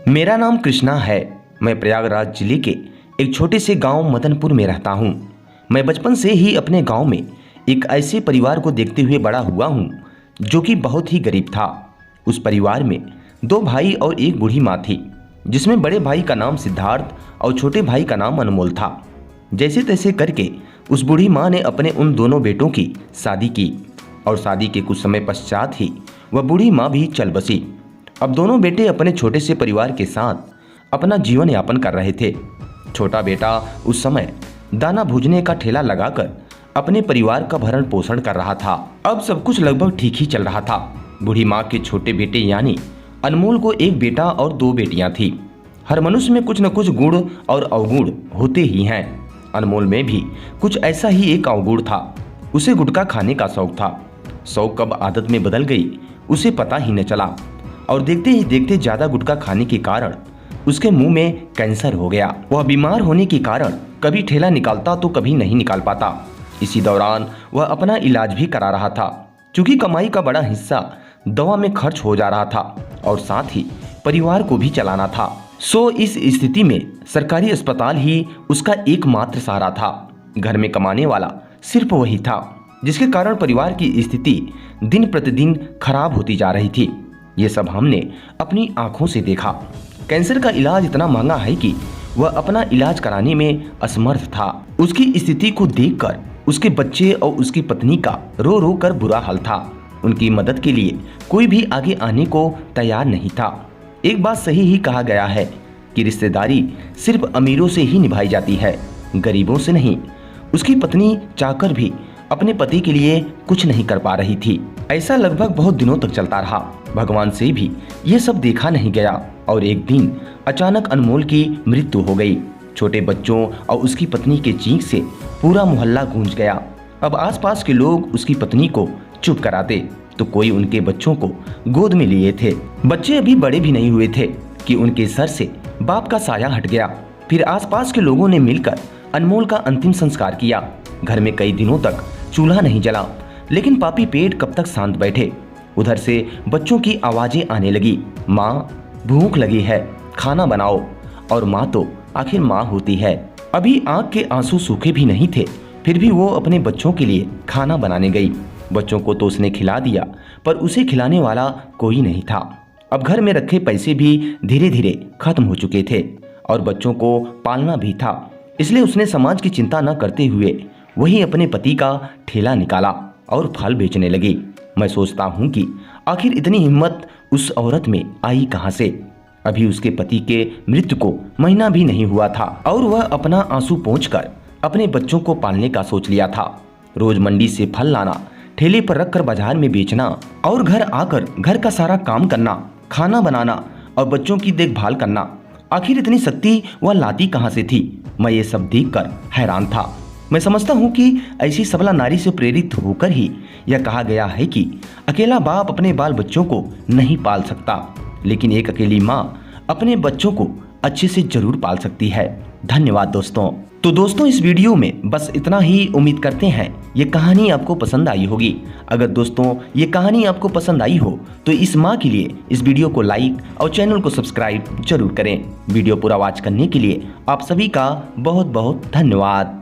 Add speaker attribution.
Speaker 1: मेरा नाम कृष्णा है। मैं प्रयागराज जिले के एक छोटे से गांव मदनपुर में रहता हूं। मैं बचपन से ही अपने गांव में एक ऐसे परिवार को देखते हुए बड़ा हुआ हूं जो कि बहुत ही गरीब था। उस परिवार में दो भाई और एक बूढ़ी माँ थी, जिसमें बड़े भाई का नाम सिद्धार्थ और छोटे भाई का नाम अनमोल था। जैसे तैसे करके उस बूढ़ी माँ ने अपने उन दोनों बेटों की शादी की और शादी के कुछ समय पश्चात ही वह बूढ़ी माँ भी चल बसी। अब दोनों बेटे अपने छोटे से परिवार के साथ अपना जीवन यापन कर रहे थे। छोटा बेटा उस समय दाना भूजने का ठेला लगाकर अपने परिवार का भरण पोषण कर रहा था। अब सब कुछ लगभग ठीक ही चल रहा था। बूढ़ी माँ के छोटे बेटे यानी अनमोल को एक बेटा और दो बेटियां थी। हर मनुष्य में कुछ न कुछ गुण और अवगुण होते ही हैं। अनमोल में भी कुछ ऐसा ही एक अवगुण था। उसे गुटखा खाने का शौक था। शौक कब आदत में बदल गई उसे पता ही न चला और देखते ही देखते ज्यादा गुटखा खाने के कारण उसके मुंह में कैंसर हो गया। वह बीमार होने के कारण कभी ठेला निकालता तो कभी नहीं निकाल पाता। इसी दौरान वह अपना इलाज भी करा रहा था, क्योंकि कमाई का बड़ा हिस्सा दवा में खर्च हो जा रहा था और साथ ही परिवार को भी चलाना था। इस स्थिति में सरकारी अस्पताल ही उसका एकमात्र सहारा था। घर में कमाने वाला सिर्फ वही था, जिसके कारण परिवार की स्थिति दिन प्रतिदिन खराब होती जा रही थी। ये सब हमने अपनी आंखों से देखा। कैंसर का इलाज इतना महंगा है कि वह अपना इलाज कराने में असमर्थ था। उसकी स्थिति को देखकर उसके बच्चे और उसकी पत्नी का रो रो कर बुरा हाल था। उनकी मदद के लिए कोई भी आगे आने को तैयार नहीं था। एक बात सही ही कहा गया है कि रिश्तेदारी सिर्फ अमीरों से ही निभाई जाती है, गरीबों से नहीं। उसकी पत्नी चाहकर भी अपने पति के लिए कुछ नहीं कर पा रही थी। ऐसा लगभग बहुत दिनों तक चलता रहा। भगवान से भी ये सब देखा नहीं गया और एक दिन अचानक अनमोल की मृत्यु हो गई। छोटे बच्चों और उसकी पत्नी के चीख से पूरा मोहल्ला गूंज गया। अब आसपास के लोग उसकी पत्नी को चुप कराते तो कोई उनके बच्चों को गोद में लिए थे। बच्चे अभी बड़े भी नहीं हुए थे कि उनके सर से बाप का साया हट गया। फिर आसपास के लोगों ने मिलकर अनमोल का अंतिम संस्कार किया। घर में कई दिनों तक चूल्हा नहीं जला, लेकिन पापी पेट कब तक शांत बैठे। उधर से बच्चों की आवाजें आने लगी, माँ भूख लगी है, खाना बनाओ। और माँ तो आखिर माँ होती है। अभी आंख के आंसू सूखे भी नहीं थे, फिर भी वो अपने बच्चों के लिए खाना बनाने गई। बच्चों को तो उसने खिला दिया, पर उसे खिलाने वाला कोई नहीं था। अब घर में रखे पैसे भी धीरे धीरे खत्म हो चुके थे और बच्चों को पालना भी था। इसलिए उसने समाज की चिंता न करते हुए वही अपने पति का ठेला निकाला और फल बेचने लगी। मैं सोचता हूँ कि आखिर इतनी हिम्मत उस औरत में आई कहाँ से। अभी उसके पति के मृत्यु को महीना भी नहीं हुआ था और वह अपना आंसू पोंछकर अपने बच्चों को पालने का सोच लिया था। रोज मंडी से फल लाना, ठेले पर रखकर बाजार में बेचना और घर आकर घर का सारा काम करना, खाना बनाना और बच्चों की देखभाल करना। आखिर इतनी शक्ति वह लाती कहाँ से थी। मैं ये सब देखकर हैरान था। मैं समझता हूँ कि ऐसी सबला नारी से प्रेरित होकर ही यह कहा गया है कि अकेला बाप अपने बाल बच्चों को नहीं पाल सकता, लेकिन एक अकेली माँ अपने बच्चों को अच्छे से जरूर पाल सकती है। धन्यवाद दोस्तों। तो दोस्तों, इस वीडियो में बस इतना ही। उम्मीद करते हैं ये कहानी आपको पसंद आई होगी। अगर दोस्तों ये कहानी आपको पसंद आई हो तो इस माँ के लिए इस वीडियो को लाइक और चैनल को सब्सक्राइब जरूर करें। वीडियो पूरा वॉच करने के लिए आप सभी का बहुत बहुत धन्यवाद।